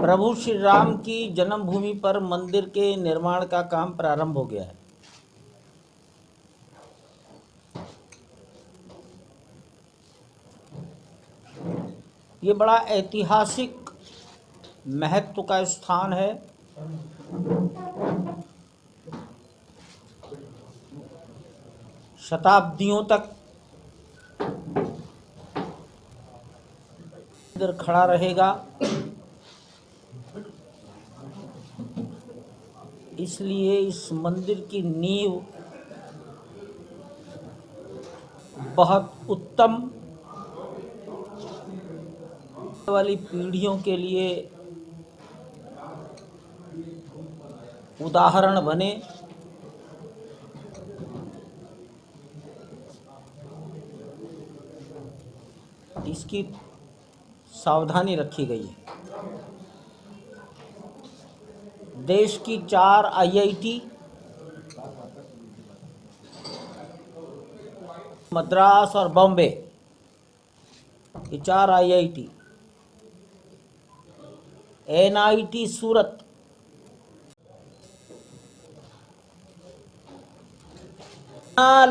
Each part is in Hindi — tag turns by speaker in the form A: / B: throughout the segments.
A: प्रभु श्री राम की जन्मभूमि पर मंदिर के निर्माण का काम प्रारंभ हो गया है। ये बड़ा ऐतिहासिक महत्व का स्थान है। शताब्दियों तक मंदिर खड़ा रहेगा, इसलिए इस मंदिर की नींव बहुत उत्तम वाली पीढ़ियों के लिए उदाहरण बने। इसकी सावधानी रखी गई है। देश की 4 IIT, मद्रास और बॉम्बे, ये 4 IIT, NIT सूरत,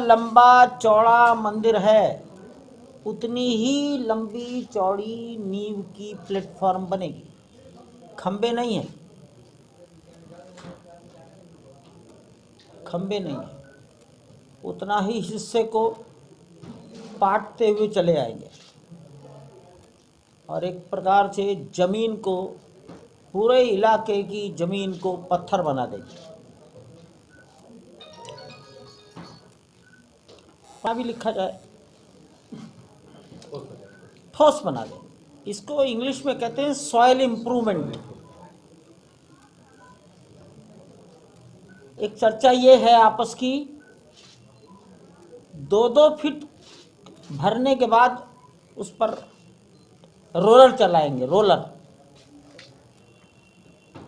A: लंबा चौड़ा मंदिर है, उतनी ही लंबी चौड़ी नींव की प्लेटफॉर्म बनेगी। खंबे नहीं है, खंबे नहीं है, उतना ही हिस्से को पाटते हुए चले आएंगे और एक प्रकार से जमीन को, पूरे इलाके की जमीन को पत्थर बना देंगे। भी लिखा जाए, ठोस बना दें। इसको इंग्लिश में कहते हैं सॉइल इंप्रूवमेंट। एक चर्चा ये है आपस की, 2-2 फीट भरने के बाद उस पर रोलर चलाएंगे, रोलर,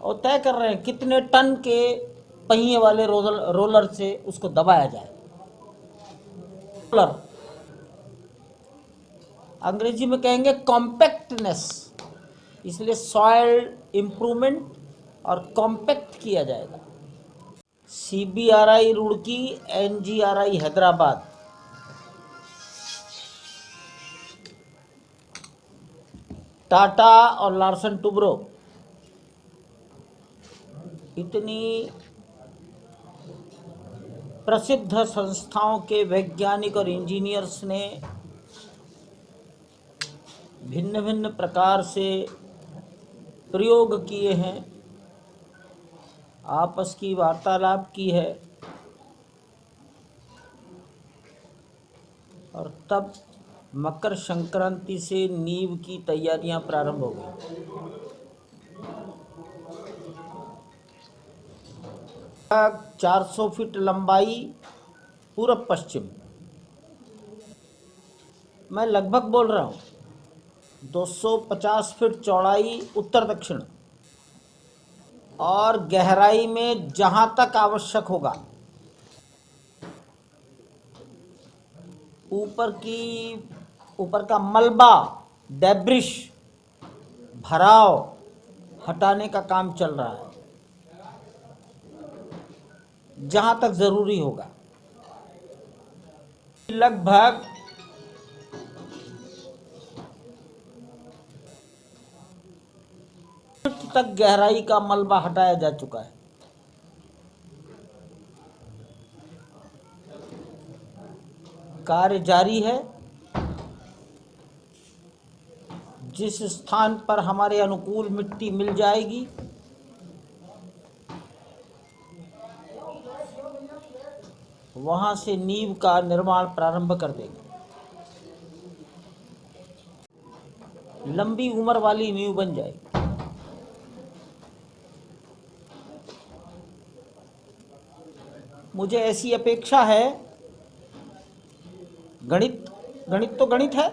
A: और तय कर रहे हैं कितने टन के पहिए वाले रोलर से उसको दबाया जाए। रोलर अंग्रेजी में कहेंगे कॉम्पैक्टनेस, इसलिए सॉइल इंप्रूवमेंट और कॉम्पैक्ट किया जाएगा। CBRI रुड़की, NGRI हैदराबाद, टाटा और लार्सन टुब्रो, इतनी प्रसिद्ध संस्थाओं के वैज्ञानिक और इंजीनियर्स ने भिन्न भिन्न प्रकार से प्रयोग किए हैं, आपस की वार्तालाप की है, और तब मकर संक्रांति से नींव की तैयारियां प्रारंभ हो गई। 400 फीट लंबाई पूर्व पश्चिम, मैं लगभग बोल रहा हूँ, 250 फीट चौड़ाई उत्तर दक्षिण, और गहराई में जहां तक आवश्यक होगा, ऊपर का मलबा, डेब्रिश, भराव हटाने का काम चल रहा है, जहां तक जरूरी होगा। लगभग 1 फीट तक गहराई का मलबा हटाया जा चुका है। कार्य जारी है। जिस स्थान पर हमारे अनुकूल मिट्टी मिल जाएगी, वहां से नींव का निर्माण प्रारंभ कर देंगे। लंबी उम्र वाली नींव बन जाएगी। मुझे ऐसी अपेक्षा है, गणित तो गणित है,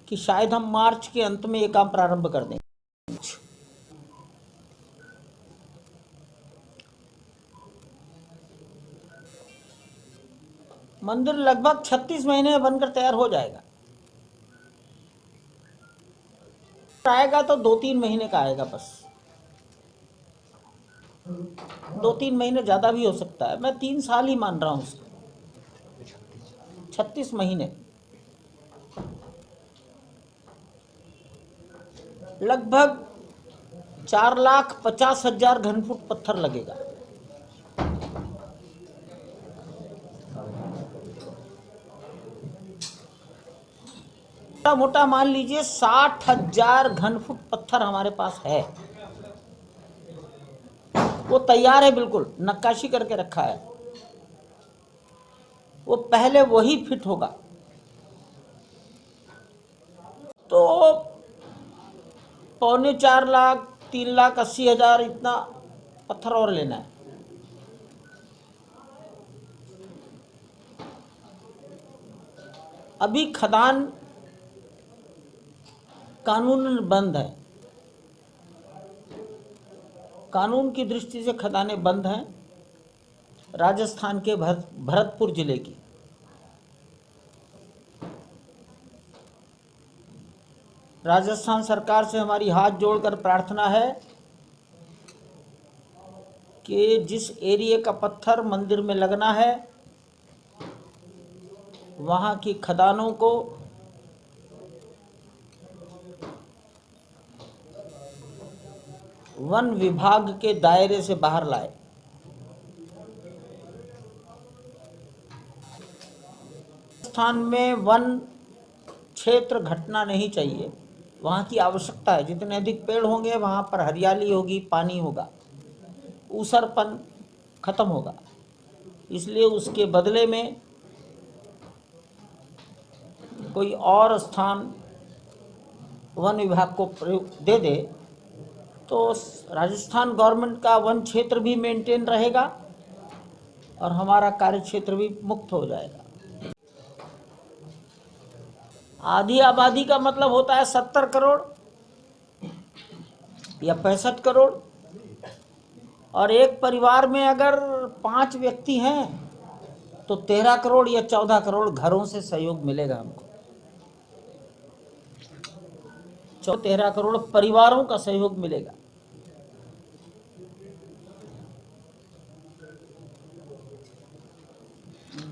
A: कि शायद हम मार्च के अंत में ये काम प्रारंभ कर दें। मंदिर लगभग 36 महीने में बनकर तैयार हो जाएगा। आएगा तो 2-3 महीने का आएगा बस। 2-3 महीने ज़्यादा भी हो सकता है, मैं 3 साल ही मान रहा हूँ उसको, 36 महीने। लगभग 4,50,000 घनफुट पत्थर लगेगा। मोटा मोटा मान लीजिए 60,000 घनफुट पत्थर हमारे पास है, वो तैयार है, बिल्कुल नक्काशी करके रखा है, वो पहले वही फिट होगा। तो 3.25 लाख 3,80,000 इतना पत्थर और लेना है। अभी खदान कानूनन बंद है, कानून की दृष्टि से खदानें बंद हैं। राजस्थान के भरतपुर जिले की, राजस्थान सरकार से हमारी हाथ जोड़कर प्रार्थना है कि जिस एरिया का पत्थर मंदिर में लगना है, वहाँ की खदानों को वन विभाग के दायरे से बाहर लाए। राजस्थान में वन क्षेत्र घटना नहीं चाहिए, वहाँ की आवश्यकता है। जितने अधिक पेड़ होंगे वहाँ पर हरियाली होगी, पानी होगा, ऊसरपन खत्म होगा। इसलिए उसके बदले में कोई और स्थान वन विभाग को दे दे तो राजस्थान गवर्नमेंट का वन क्षेत्र भी मेंटेन रहेगा और हमारा कार्य क्षेत्र भी मुक्त हो जाएगा। आधी आबादी का मतलब होता है 70 करोड़ या 65 करोड़, और एक परिवार में अगर 5 व्यक्ति हैं तो 13 करोड़ या 14 करोड़ घरों से सहयोग मिलेगा हमको। 13 करोड़ परिवारों का सहयोग मिलेगा।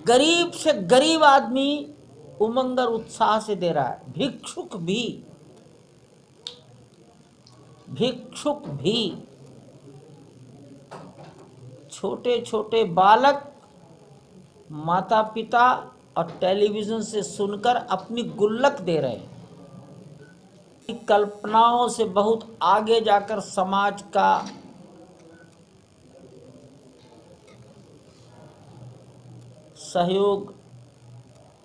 A: गरीब से गरीब आदमी उमंग और उत्साह से दे रहा है। भिक्षुक भी छोटे छोटे बालक माता पिता और टेलीविजन से सुनकर अपनी गुल्लक दे रहे हैं। कल्पनाओं से बहुत आगे जाकर समाज का सहयोग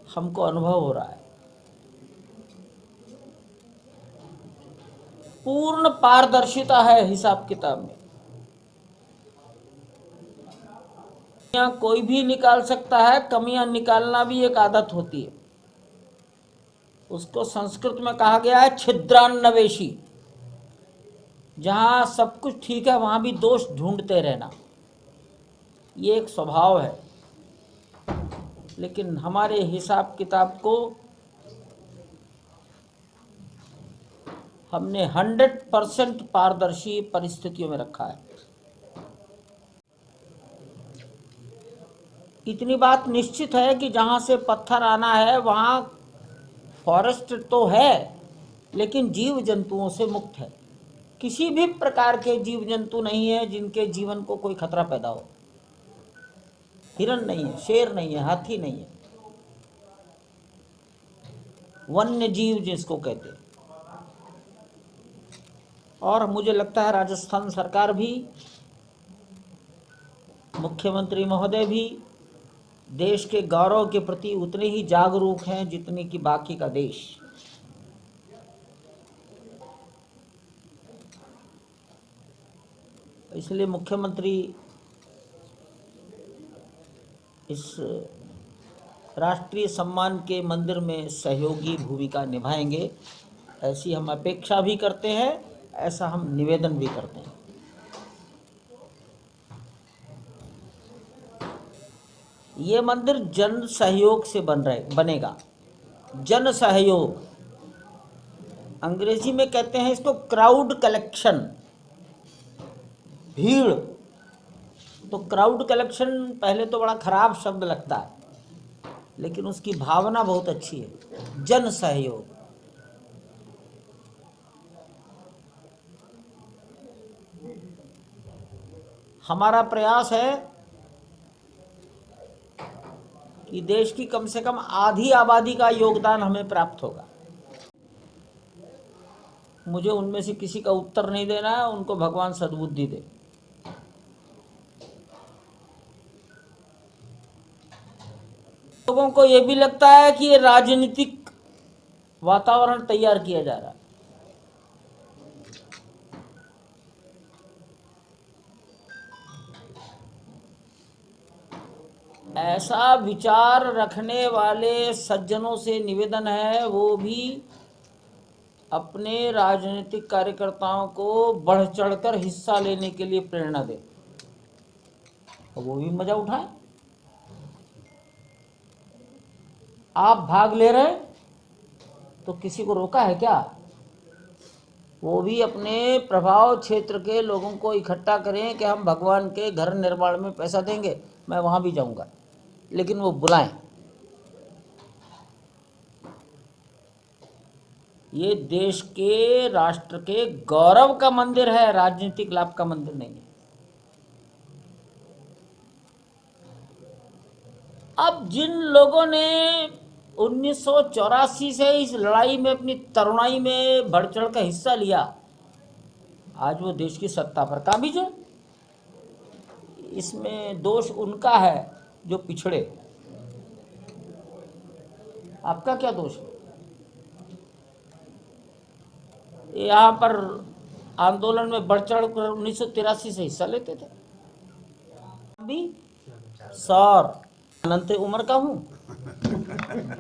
A: हमको अनुभव हो रहा है। पूर्ण पारदर्शिता है हिसाब किताब में, कोई भी निकाल सकता है। कमियां निकालना भी एक आदत होती है, उसको संस्कृत में कहा गया है छिद्रान्वेषी। जहां सब कुछ ठीक है वहां भी दोष ढूंढते रहना, ये एक स्वभाव है। लेकिन हमारे हिसाब किताब को हमने 100% पारदर्शी परिस्थितियों में रखा है। इतनी बात निश्चित है कि जहां से पत्थर आना है वहां फॉरेस्ट तो है, लेकिन जीव जंतुओं से मुक्त है। किसी भी प्रकार के जीव जंतु नहीं है जिनके जीवन को कोई खतरा पैदा हो। हिरण नहीं है, शेर नहीं है, हाथी नहीं है, वन्य जीव जिसको कहते हैं। और मुझे लगता है राजस्थान सरकार भी, मुख्यमंत्री महोदय भी देश के गौरव के प्रति उतने ही जागरूक हैं जितने कि बाकी का देश। इसलिए मुख्यमंत्री इस राष्ट्रीय सम्मान के मंदिर में सहयोगी भूमिका निभाएंगे, ऐसी हम अपेक्षा भी करते हैं, ऐसा हम निवेदन भी करते हैं। ये मंदिर जन सहयोग से बनेगा। जन सहयोग, अंग्रेजी में कहते हैं इसको क्राउड कलेक्शन, भीड़। तो क्राउड कलेक्शन पहले तो बड़ा खराब शब्द लगता है, लेकिन उसकी भावना बहुत अच्छी है, जन सहयोग। हमारा प्रयास है कि देश की कम से कम आधी आबादी का योगदान हमें प्राप्त होगा। मुझे उनमें से किसी का उत्तर नहीं देना है, उनको भगवान सद्बुद्धि दे। लोगों को ये भी लगता है कि ये राजनीतिक वातावरण तैयार किया जा रहा है। ऐसा विचार रखने वाले सज्जनों से निवेदन है वो भी अपने राजनीतिक कार्यकर्ताओं को बढ़ चढ़कर हिस्सा लेने के लिए प्रेरणा दे, तो वो भी मजा उठाएं। आप भाग ले रहे तो किसी को रोका है क्या? वो भी अपने प्रभाव क्षेत्र के लोगों को इकट्ठा करें कि हम भगवान के घर निर्माण में पैसा देंगे, मैं वहाँ भी जाऊँगा, लेकिन वो बुलाएं। ये देश के राष्ट्र के गौरव का मंदिर है, राजनीतिक लाभ का मंदिर नहीं है। अब जिन लोगों ने 1984 से इस लड़ाई में अपनी तरुणाई में बढ़ चढ़ कर हिस्सा लिया, आज वो देश की सत्ता पर काबिज है। इसमें दोष उनका है जो पिछड़े। आपका क्या दोष है? यहाँ पर आंदोलन में बढ़ चढ़ कर 1983 से हिस्सा लेते थे। अभी सर अनंत उम्र का हूँ।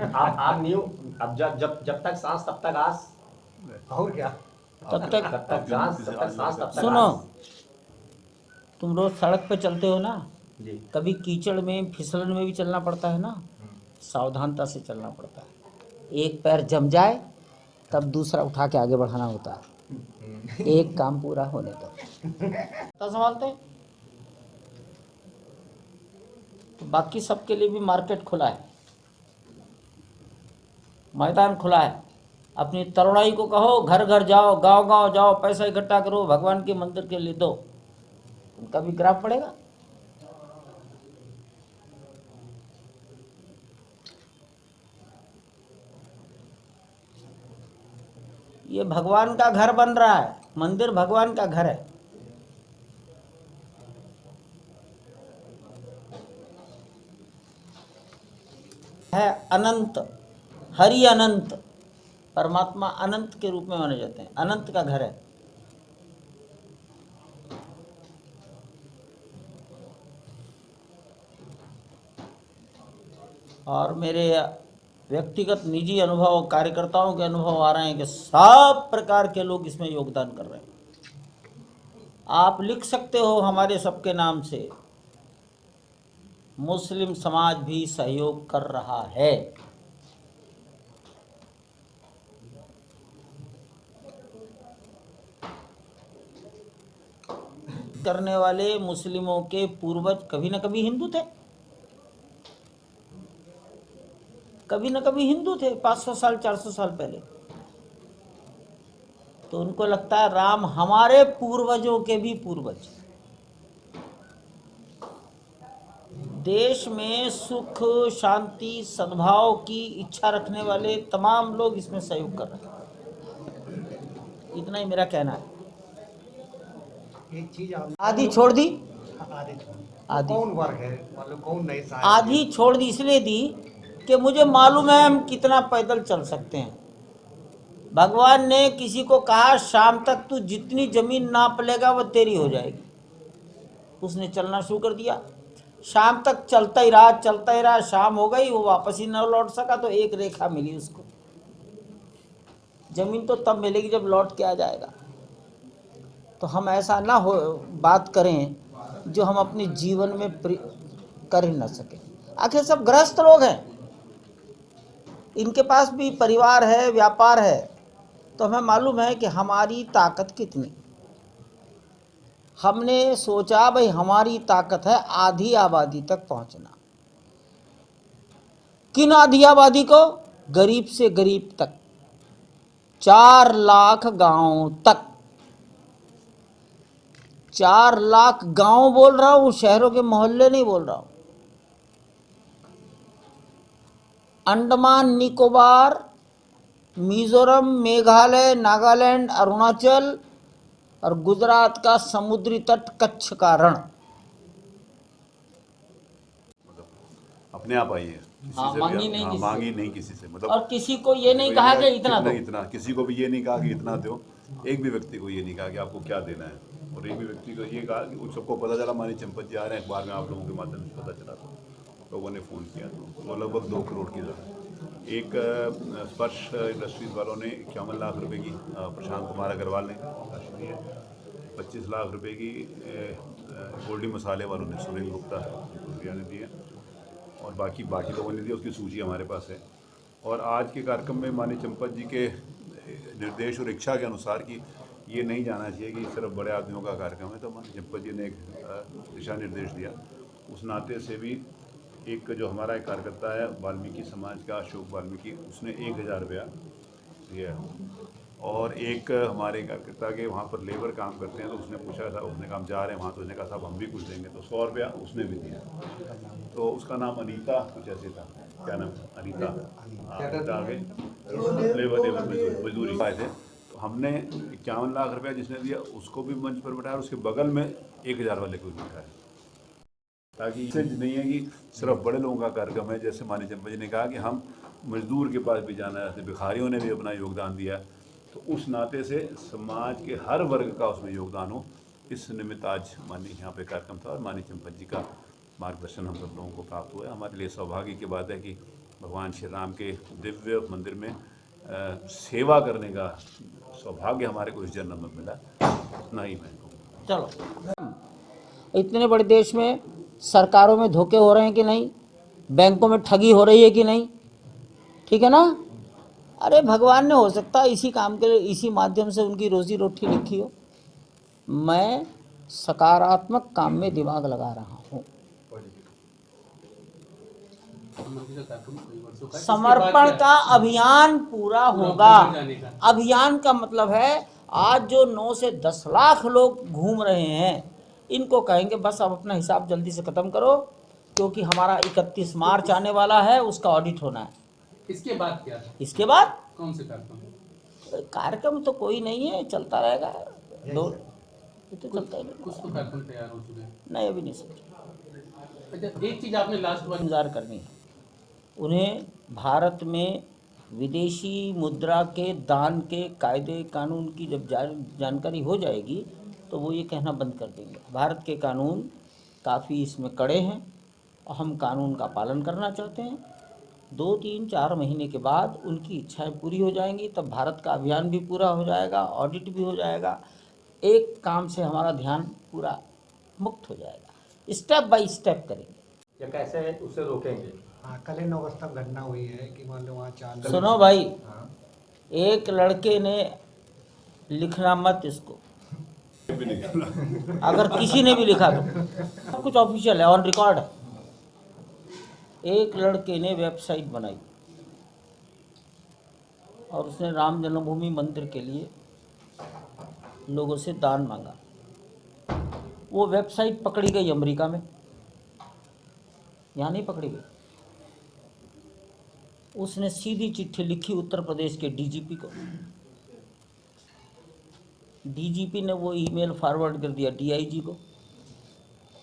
B: आप न्यू, अब जब तक सांस तब तक आस,
C: और क्या,
A: तब तक
B: सांस तब तक
A: सुनो,
B: आस।
A: तुम रोज सड़क पे चलते हो ना,
B: जी।
A: कभी कीचड़ में फिसलन में भी चलना पड़ता है ना, सावधानता से चलना पड़ता है। एक पैर जम जाए तब दूसरा उठा के आगे बढ़ाना होता है। एक काम पूरा होने दो। तो संभालते हैं, तो बाकी सबके लिए भी मार्केट खुला है, मैदान खुला है। अपनी तरुणाई को कहो, घर घर जाओ, गांव गांव जाओ, पैसा इकट्ठा करो, भगवान के मंदिर के लिए दो, उनका भी ग्राफ पड़ेगा। ये भगवान का घर बन रहा है, मंदिर भगवान का घर है अनंत, हरि अनंत, परमात्मा अनंत के रूप में माने जाते हैं, अनंत का घर है। और मेरे व्यक्तिगत निजी अनुभव, कार्यकर्ताओं के अनुभव आ रहे हैं कि सब प्रकार के लोग इसमें योगदान कर रहे हैं। आप लिख सकते हो हमारे सबके नाम से, मुस्लिम समाज भी सहयोग कर रहा है। करने वाले मुस्लिमों के पूर्वज कभी न कभी हिंदू थे, कभी न कभी हिंदू थे, 500 साल 400 साल पहले। तो उनको लगता है राम हमारे पूर्वजों के भी पूर्वज। देश में सुख, शांति, सद्भाव की इच्छा रखने वाले तमाम लोग इसमें सहयोग कर रहे हैं। इतना ही मेरा कहना है।
C: एक चीज
A: आधी छोड़ दी,
C: आधी कौन वर्ग है, मतलब कौन नहीं साहब?
A: आधी छोड़ दी इसलिए दी कि मुझे मालूम है हम कितना पैदल चल सकते हैं। भगवान ने किसी को कहा शाम तक तू जितनी जमीन नाप लेगा वो तेरी हो जाएगी। उसने चलना शुरू कर दिया, शाम तक चलता ही रहा, चलता ही रहा, शाम हो गई, वो वापस ही न लौट सका, तो एक रेखा मिली उसको। जमीन तो तब मिलेगी जब लौट के आ जाएगा। तो हम ऐसा ना हो बात करें जो हम अपने जीवन में कर ही ना सके। आखिर सब गृहस्थ लोग हैं, इनके पास भी परिवार है, व्यापार है, तो हमें मालूम है कि हमारी ताकत कितनी। हमने सोचा भाई हमारी ताकत है आधी आबादी तक पहुंचना। किन आधी आबादी को? गरीब से गरीब तक, 4 लाख गांवों तक। 4 लाख गांव बोल रहा हूं, शहरों के मोहल्ले नहीं बोल रहा हूं। अंडमान निकोबार, मिजोरम, मेघालय, नागालैंड, अरुणाचल और गुजरात का समुद्री तट, कच्छ का रण।
D: अपने आप आई है, किसी
A: हाँ,
D: से
A: मांगी
D: भी
A: नहीं,
D: हाँ,
A: किसी
D: मांगी
A: से।
D: नहीं किसी से, मतलब
A: और किसी को ये नहीं
D: किसी
A: कहा
D: को
A: कि इतना
D: कितना
A: दो।
D: इतना, किसी को भी ये नहीं कहा कि इतना दो। एक भी व्यक्ति को ये नहीं कहा कि आपको क्या देना है, और एक भी व्यक्ति को ये कहा कि उन सबको पता चला मानी चंपत जी आ रहे हैं, अखबार में आप लोगों के माध्यम से पता चला, तो लोगों ने फ़ोन किया, तो वो लगभग 2 करोड़ की ज़्यादा। एक स्पर्श इंडस्ट्रीज वालों ने 51 लाख रुपए की, प्रशांत कुमार अग्रवाल ने राशि दी है। 25 लाख रुपए की गोल्डी मसाले वालों ने, सुनील गुप्ता ने दी है, और बाकी लोगों ने दी, उसकी सूची हमारे पास है। और आज के कार्यक्रम में माननीय चंपत जी के निर्देश और इच्छा के अनुसार कि ये नहीं जाना चाहिए कि सिर्फ बड़े आदमियों का कार्यक्रम है, तो माननीय चंपत जी ने एक दिशा निर्देश दिया। उस नाते से भी एक जो हमारा एक कार्यकर्ता है वाल्मीकि समाज का, अशोक वाल्मीकि, उसने 1000 रुपया दिया। और एक हमारे कार्यकर्ता के वहाँ पर लेबर काम करते हैं, तो उसने पूछा था, उसने कहा हम जा रहे हैं वहाँ, तो उसने कहा साहब हम भी कुछ देंगे, तो 100 रुपया उसने भी दिया। तो उसका नाम अनीता कुछ ऐसे था, क्या नाम, अनीता, अनीता आगे लेबर मजदूरी आए थे। तो हमने 51 लाख रुपया जिसने दिया उसको भी मंच पर बिठाया, उसके बगल में 1000 वाले को भी बिठाया, ताकि इससे नहीं है कि सिर्फ बड़े लोगों का कार्यक्रम है। जैसे माननीय चंपा जी ने कहा कि हम मजदूर के पास भी जाना है, भिखारियों ने भी अपना योगदान दिया, तो उस नाते से समाज के हर वर्ग का उसमें योगदान हो, इस निमित्त आज माननीय यहाँ पे कार्यक्रम था, और माननीय चंपत जी का मार्गदर्शन हम सब लोगों को प्राप्त हुआ है। हमारे लिए सौभाग्य की बात है कि भगवान श्री राम के दिव्य मंदिर में सेवा करने का सौभाग्य हमारे को इस जन्म में मिला, उतना ही मैं कहूँ।
A: चलो, इतने बड़े देश में सरकारों में धोखे हो रहे हैं कि नहीं, बैंकों में ठगी हो रही है कि नहीं, ठीक है ना? अरे भगवान ने हो सकता है इसी काम के लिए, इसी माध्यम से उनकी रोजी रोटी लिखी हो। मैं सकारात्मक काम में दिमाग लगा रहा हूँ। समर्पण का अभियान पूरा होगा। अभियान का मतलब है आज जो 9 से 10 लाख लोग घूम रहे हैं, इनको कहेंगे बस अब अपना हिसाब जल्दी से ख़त्म करो, क्योंकि हमारा 31 मार्च आने वाला है, उसका ऑडिट होना है।
E: इसके बाद क्या है?
A: इसके बाद
E: कौन से कार्यक्रम?
A: कार्यक्रम तो कोई नहीं है, चलता रहेगा। दो तो चलता ही
E: कुछ तो कार्यक्रम तैयार हो चुके हैं।
A: नहीं, अभी नहीं सोचा।
E: अच्छा, एक चीज आपने लास्ट बार
A: इंतजार करनी है उन्हें। भारत में विदेशी मुद्रा के दान के कायदे कानून की जब जानकारी हो जाएगी तो वो ये कहना बंद कर देंगे। भारत के कानून काफ़ी इसमें कड़े हैं और हम कानून का पालन करना चाहते हैं। 2, 3, 4 महीने के बाद उनकी इच्छाएं पूरी हो जाएंगी, तब भारत का अभियान भी पूरा हो जाएगा, ऑडिट भी हो जाएगा, एक काम से हमारा ध्यान पूरा मुक्त हो जाएगा। स्टेप बाय स्टेप करेंगे।
B: या कैसे उसे रोकेंगे?
C: हाँ, कल इन अवस्था में घटना हुई है कि मान लो वहाँ 4
A: सुनो भाई,
C: हाँ,
A: एक लड़के ने लिखना मत इसको, अगर किसी ने भी लिखा तो कुछ ऑफिशियल है, ऑन रिकॉर्ड है। एक लड़के ने वेबसाइट बनाई और उसने राम जन्मभूमि मंदिर के लिए लोगों से दान मांगा। वो वेबसाइट पकड़ी गई अमेरिका में, यहाँ नहीं पकड़ी गई। उसने सीधी चिट्ठी लिखी उत्तर प्रदेश के डीजीपी को। डीजीपी ने वो ईमेल फॉरवर्ड कर दिया डीआईजी को।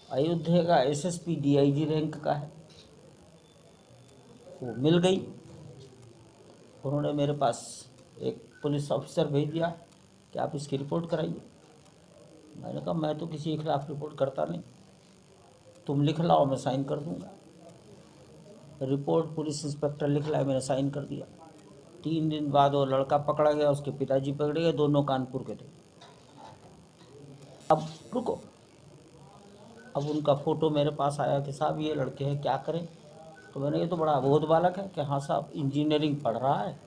A: अयोध्या का एसएसपी डीआईजी रैंक का है, वो मिल गई। उन्होंने मेरे पास एक पुलिस ऑफिसर भेज दिया कि आप इसकी रिपोर्ट कराइए। मैंने कहा मैं तो किसी के खिलाफ रिपोर्ट करता नहीं, तुम लिख लाओ मैं साइन कर दूंगा। रिपोर्ट पुलिस इंस्पेक्टर लिख लाए, मैंने साइन कर दिया। 3 दिन बाद वो लड़का पकड़ा गया, उसके पिताजी पकड़े गए, दोनों कानपुर के थे। अब रुको, अब उनका फ़ोटो मेरे पास आया कि साहब ये लड़के हैं, क्या करें? तो मैंने, ये तो बड़ा अबोध बालक है। कि हाँ साहब, इंजीनियरिंग पढ़ रहा है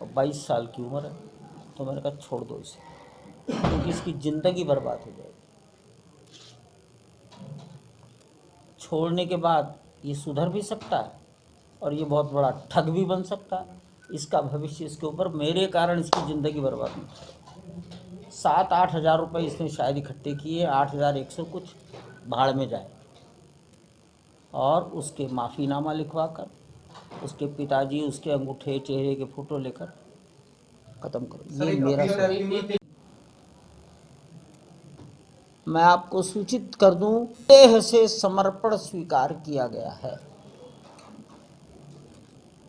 A: और 22 साल की उम्र है। तो मैंने कहा छोड़ दो इसे, क्योंकि इसकी ज़िंदगी बर्बाद हो जाएगी। छोड़ने के बाद ये सुधर भी सकता है और ये बहुत बड़ा ठग भी बन सकता है। इसका भविष्य इसके ऊपर, मेरे कारण इसकी ज़िंदगी बर्बाद नहीं। 7-8 हज़ार रुपये इसने शायद इकट्ठे किए, 8,100 कुछ भाड़ में जाए, और उसके माफ़ीनामा लिखवा कर उसके पिताजी उसके अंगूठे चेहरे के फोटो लेकर ख़त्म करो। ये मेरा मैं आपको सूचित कर दूं, देह से समर्पण स्वीकार किया गया है।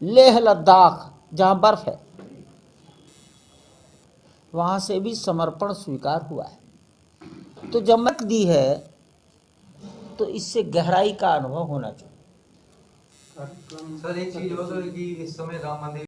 A: लेह लद्दाख जहां बर्फ है वहां से भी समर्पण स्वीकार हुआ है। तो जब मत दी है तो इससे गहराई का अनुभव होना चाहिए।
C: सर एक चीज और कि इस समय राम मंदिर